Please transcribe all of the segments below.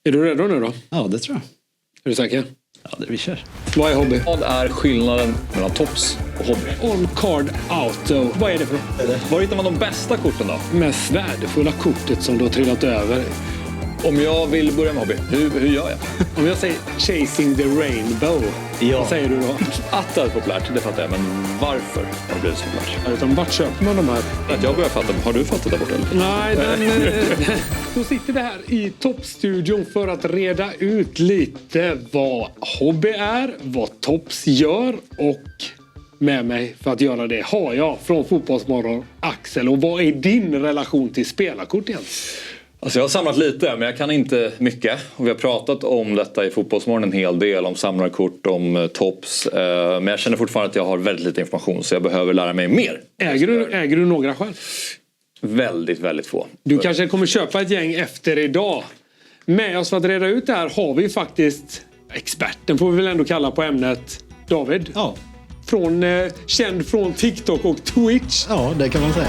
Är du redo nu då? Ja, det tror jag. Är du säker? Ja, det vi kör. Vad är hobby? Vad är skillnaden mellan tops och hobby? On card auto. Vad är det för något? Var hittar man de bästa korten då? Mest värdefulla kortet som du har trillat över. Om jag vill börja med hobby, hur gör jag? Om jag säger Chasing the Rainbow, vad säger du då? Att det är populärt, det fattar jag. Men varför har det blivit så populärt? Utan vart köper man de här? Att jag börjar fatta. Har du fattat där borta? Eller? Nej, men då sitter vi här i toppstudion för att reda ut lite vad hobby är, vad Tops gör och med mig för att göra det har jag från Fotbollsmorgon Axel. Och vad är din relation till spelarkort igen? Alltså jag har samlat lite, men jag kan inte mycket. Och vi har pratat om detta i Fotbollsmorgon en hel del. Om samlarkort, om tops. Men jag känner fortfarande att jag har väldigt lite information. Så jag behöver lära mig mer. Äger du några själv? Väldigt, väldigt få. Du kanske kommer köpa ett gäng efter idag. Med oss för att reda ut det här har vi faktiskt experten, får vi väl ändå kalla på ämnet, David. Ja. Känd från TikTok och Twitch. Ja, det kan man säga.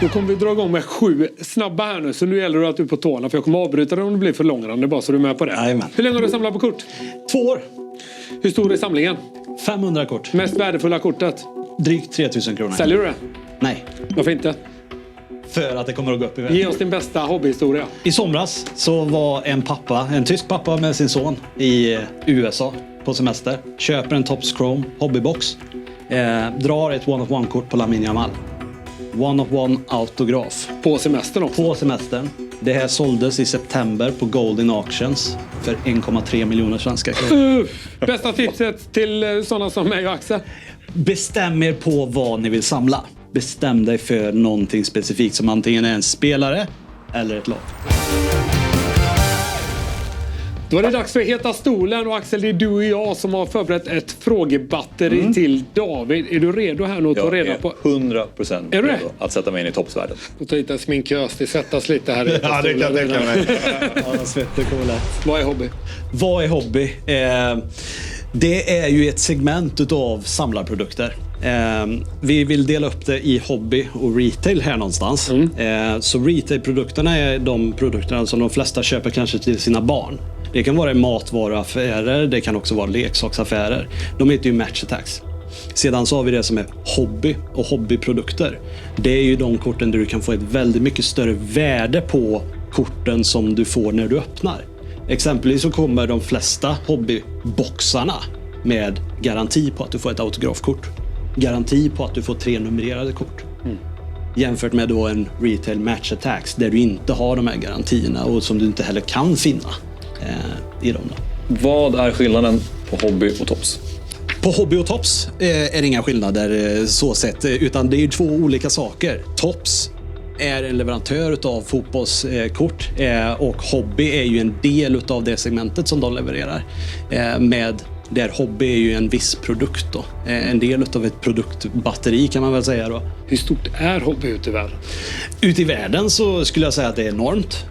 Då kommer vi dra igång med 7 snabba här nu. Så nu gäller det att du är på tårna. För jag kommer avbryta det om det blir för långrandigt. Bara så du är med på det. Jajamän. Hur länge har du samlat på kort? 2 år. Hur stor är samlingen? 500 kort. Mest värdefulla kortet? Drygt 3000 kronor. Säljer du det? Nej. Varför inte? För att det kommer att gå upp i värde. Ge oss din bästa hobbyhistoria. I somras så var en tysk pappa med sin son i USA på semester. Köper en Topps Chrome hobbybox. Drar ett one-of-one-kort på Lamine Yamal. One-of-one autograf. På semestern också? På semestern. Det här såldes i september på Golden Auctions för 1,3 miljoner svenska kronor. Bästa tipset till sådana som mig och Axel? Bestäm er på vad ni vill samla. Bestäm dig för någonting specifikt som antingen är en spelare eller ett lag. Då är det dags för Heta stolen och Axel, det är du och jag som har förberett ett frågebatteri till David. Är du redo här nu att ta reda på? 100% redo att sätta mig in i toppsvärlden. Och ta hit en sminkös till sättas lite här i Heta Ja, det kan stolen. jag tänka mig. Ja, svettigt kommer lätt. Vad är hobby? Vad är hobby? Det är ju ett segment utav samlarprodukter. Vi vill dela upp det i hobby och retail här någonstans. Så retailprodukterna är de produkterna som de flesta köper kanske till sina barn. Det kan vara matvaruaffärer, det kan också vara leksaksaffärer. De heter ju Match Attax. Sedan så har vi det som är hobby och hobbyprodukter. Det är ju de korten där du kan få ett väldigt mycket större värde på korten som du får när du öppnar. Exempelvis så kommer de flesta hobbyboxarna med garanti på att du får ett autografkort. Garanti på att du får 3 numrerade kort. Jämfört med då en retail Match Attax där du inte har de här garantierna och som du inte heller kan finna i dem då. Vad är skillnaden på hobby och tops? På hobby och tops är det inga skillnader så sett, utan det är ju 2 olika saker. Tops är en leverantör av fotbollskort och hobby är ju en del av det segmentet som de levererar. Där hobby är ju en viss produkt då. En del av ett produktbatteri kan man väl säga då. Hur stort är hobby ute i världen? Ute i världen så skulle jag säga att det är enormt.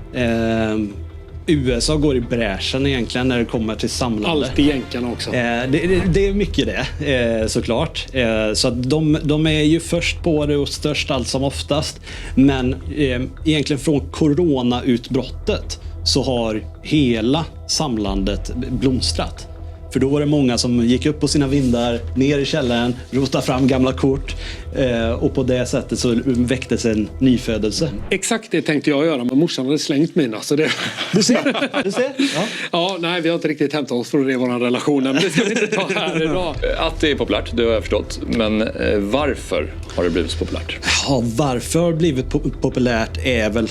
USA går i bräschen egentligen när det kommer till samlande. Allt i jänkarna också. Det är mycket det, såklart. Så att de är ju först på det och störst allt som oftast. Men egentligen från coronautbrottet så har hela samlandet blomstrat. För då var det många som gick upp på sina vindar, ner i källaren, rotade fram gamla kort och på det sättet så väcktes en nyfödelse. Exakt det tänkte jag göra, men morsan hade slängt mina. Så det... Du ser? Ja, nej, vi har inte riktigt hämtat oss för det i vår relation. Men det ska vi inte ta här idag. Att det är populärt, det har jag förstått. Men varför har det blivit så populärt? Ja, varför har det blivit populärt är väl...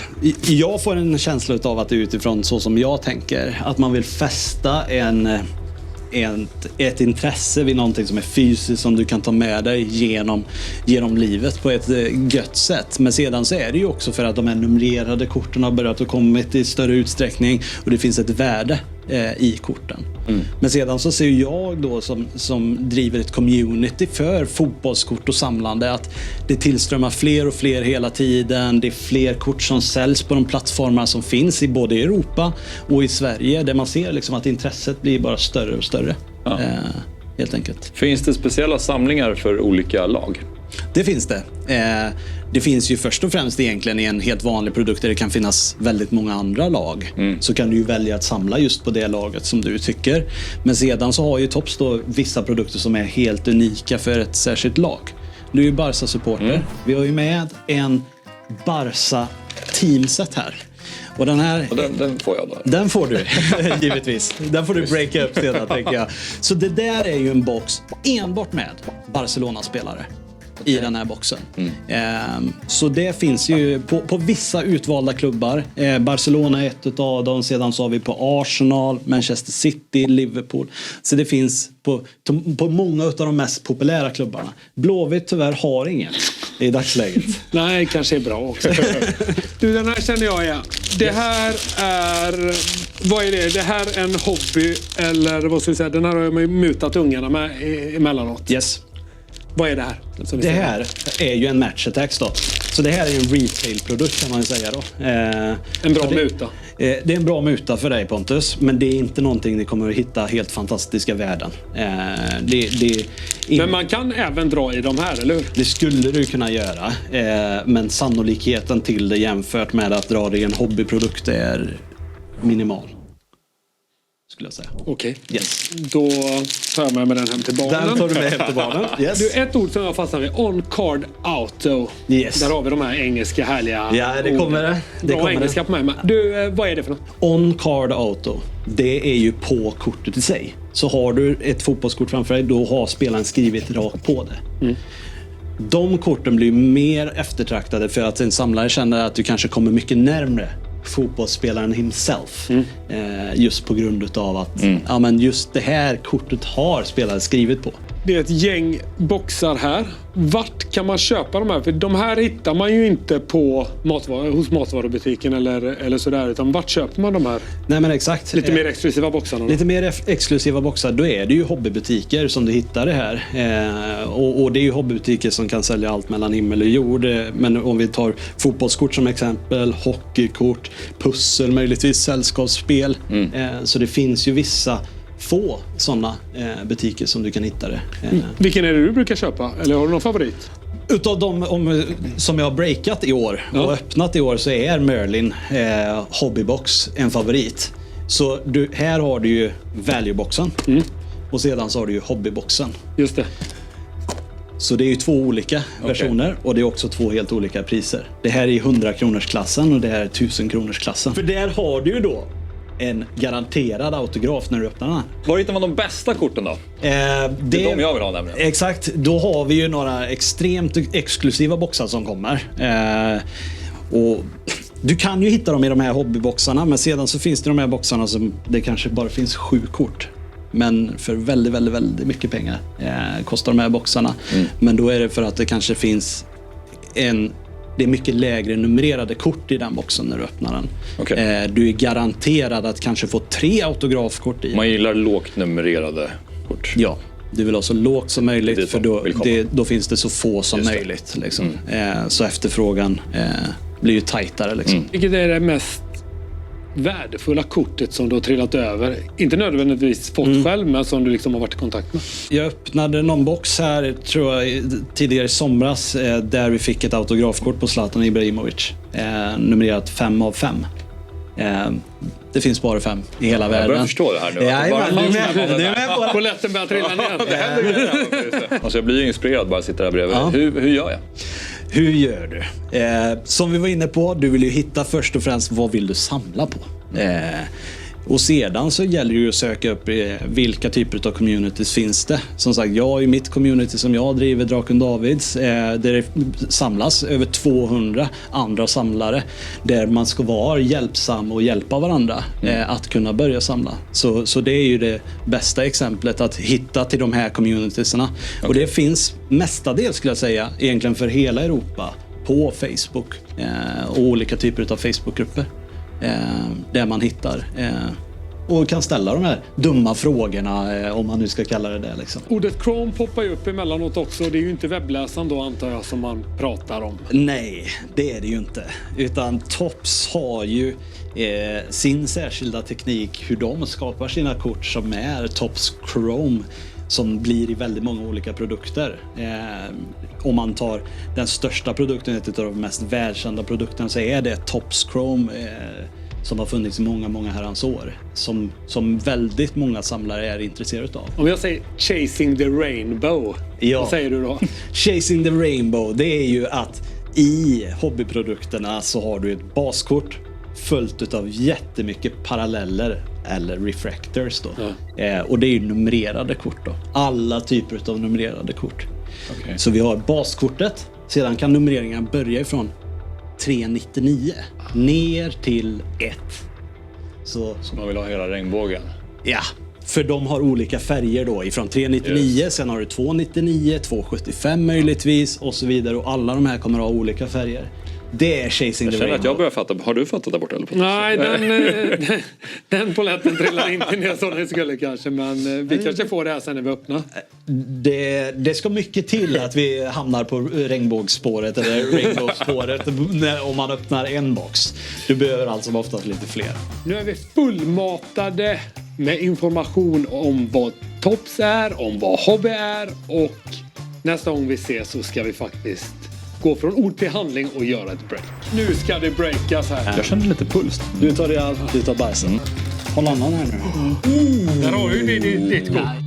Jag får en känsla av att det är utifrån så som jag tänker. Att man vill fästa ett intresse vid någonting som är fysiskt som du kan ta med dig genom livet på ett gött sätt. Men sedan så är det ju också för att de här numrerade korten har börjat att komma i större utsträckning och det finns ett värde i korten. Men sedan så ser jag då som driver ett community för fotbollskort och samlande att det tillströmmar fler och fler hela tiden. Det är fler kort som säljs på de plattformar som finns i både Europa och i Sverige där man ser liksom att intresset blir bara större och större. Helt enkelt. Finns det speciella samlingar för olika lag? Det finns det. Det finns ju först och främst egentligen i en helt vanlig produkt där det kan finnas väldigt många andra lag. Så kan du ju välja att samla just på det laget som du tycker. Men sedan så har ju Topps då vissa produkter som är helt unika för ett särskilt lag. Du är ju Barca-supporter. Vi har ju med en Barca-teamset här. Och den här... Och den får jag då? Den får du, givetvis. Den får du breaka upp sedan, tänker jag. Så det där är ju en box enbart med Barcelona-spelare i den här boxen. Så det finns ju på vissa utvalda klubbar. Barcelona är ett av dem. Sedan så har vi på Arsenal, Manchester City, Liverpool. Så det finns på många av de mest populära klubbarna. Blåvitt tyvärr har ingen i dagsläget. Nej, kanske är bra också. Du, den här känner jag igen. Det här är... Vad är det? Det här är en hobby, eller vad ska vi säga? Den här har jag mutat ungarna med emellanåt. Yes. Vad är det här? Det här är ju en Match Attax då. Så det här är en retail-produkt kan man ju säga då. En bra muta. Det är en bra muta för dig, Pontus. Men det är inte någonting ni kommer att hitta helt fantastiska värden. Men man kan även dra i de här, eller hur? Det skulle du kunna göra. Men sannolikheten till det jämfört med att dra det i en hobbyprodukt är minimal. Skulle jag säga. Okej. Yes. Då tar jag med den hem till barnen. Den tar du med hem till barnen. Yes. Du, ett ord som jag fastnar vid. On-card auto. Yes. Där har vi de här engelska härliga... Ja, det kommer det. Bra kommer engelska det. på mig. Men du, vad är det för något? On-card auto. Det är ju på kortet i sig. Så har du ett fotbollskort framför dig, då har spelaren skrivit rakt på det. De korten blir mer eftertraktade för att en samlare känner att du kanske kommer mycket närmare fotbollsspelaren himself. Just på grund av att ja, men just det här kortet har spelaren skrivit på. Det är ett gäng boxar här. Vart kan man köpa de här? För de här hittar man ju inte på hos matvarubutiken eller sådär. Utan vart köper man de här? Nej, men exakt. Lite mer exklusiva boxarna. Lite mer exklusiva boxar. Då är det ju hobbybutiker som du hittar det här. Och det är ju hobbybutiker som kan sälja allt mellan himmel och jord. Men om vi tar fotbollskort som exempel, hockeykort, pussel, möjligtvis sällskapsspel. Så det finns ju vissa få sådana butiker som du kan hitta det. Vilken är det du brukar köpa? Eller har du någon favorit? Utav de som jag har breakat i år och öppnat i år så är Merlin Hobbybox en favorit. Så här har du ju Valueboxen och sedan så har du ju Hobbyboxen. Just det. Så det är ju två olika versioner och det är också två helt olika priser. Det här är i 100-kronorsklassen och det här är 1000-kronorsklassen. För där har du ju då en garanterad autograf när du öppnar den här. Var hittar man de bästa korten då? Det är de jag vill ha nämligen. Exakt, då har vi ju några extremt exklusiva boxar som kommer. Och du kan ju hitta dem i de här hobbyboxarna, men sedan så finns det de här boxarna som det kanske bara finns 7 kort. Men för väldigt, väldigt, väldigt mycket pengar kostar de här boxarna. Men då är det för att det kanske finns det är mycket lägre numrerade kort i den boxen när du öppnar den. Okay. Du är garanterad att kanske få 3 autografkort i. Man gillar lågt numrerade kort. Ja, du vill ha så lågt som möjligt för då finns det så få som möjligt. Liksom. Så efterfrågan blir ju tajtare. Liksom. Vilket är det mest värdefulla kortet som du har trillat över? Inte nödvändigtvis fått själv, men som du liksom har varit i kontakt med. Jag öppnade någon box här, tror jag, tidigare i somras där vi fick ett autografkort på Zlatan Ibrahimovic. Numrerat 5 av 5. Det finns bara 5 i hela världen. Jag börjar förstå det här nu. Ja, du är med på det. Polletten börjar trilla ner. Alltså jag blir ju inspirerad bara att sitta där bredvid. Ja. Hur gör jag? Hur gör du? Som vi var inne på, du vill ju hitta först och främst vad vill du samla på. Och sedan så gäller det ju att söka upp vilka typer av communities finns det. Som sagt, jag har ju mitt community som jag driver, Draken Davids, där det samlas över 200 andra samlare. Där man ska vara hjälpsam och hjälpa varandra att kunna börja samla. Så det är ju det bästa exemplet att hitta till de här communitiesarna. Okay. Och det finns mestadels, skulle jag säga, egentligen för hela Europa på Facebook och olika typer av Facebookgrupper. Där man hittar och kan ställa de här dumma frågorna, om man nu ska kalla det liksom. Ordet Chrome poppar ju upp emellanåt också. Det är ju inte webbläsaren då, antar jag, som man pratar om. Nej, det är det ju inte. Utan Topps har ju sin särskilda teknik hur de skapar sina kort som är Topps Chrome. som blir i väldigt många olika produkter. Om man tar den största produkten, ett av de mest välkända produkterna, så är det Topps Chrome som har funnits i många herrans år. Som väldigt många samlare är intresserade av. Om jag säger Chasing the Rainbow, vad säger du då? Chasing the Rainbow, det är ju att i hobbyprodukterna så har du ett baskort följt av jättemycket paralleller eller refractors då. Och det är ju numrerade kort då. Alla typer av numrerade kort. Okay. Så vi har baskortet. Sedan kan numreringen börja ifrån 399 ner till 1. Så man vill ha hela regnbågen. Ja, för de har olika färger då. Ifrån 399, sen har du 299, 275 möjligtvis och så vidare. Och alla de här kommer att ha olika färger. Det är Chasing the Rainbow. Jag känner att jag börjar fatta. Har du fattat där borta? Eller? Nej, den poletten trillar inte ner som den skulle kanske. Men vi kanske får det här sen när vi öppnar. Det ska mycket till att vi hamnar på regnbågsspåret eller rainbowspåret om man öppnar en box. Du behöver alltså oftast lite fler. Nu är vi fullmatade med information om vad Topps är, om vad hobby är, och nästa gång vi ses så ska vi faktiskt gå från ord till handling och göra ett break. Nu ska det breakas här. Jag känner lite puls. Du tar bajsen. Håll annan här nu. Där har ju ditt kort.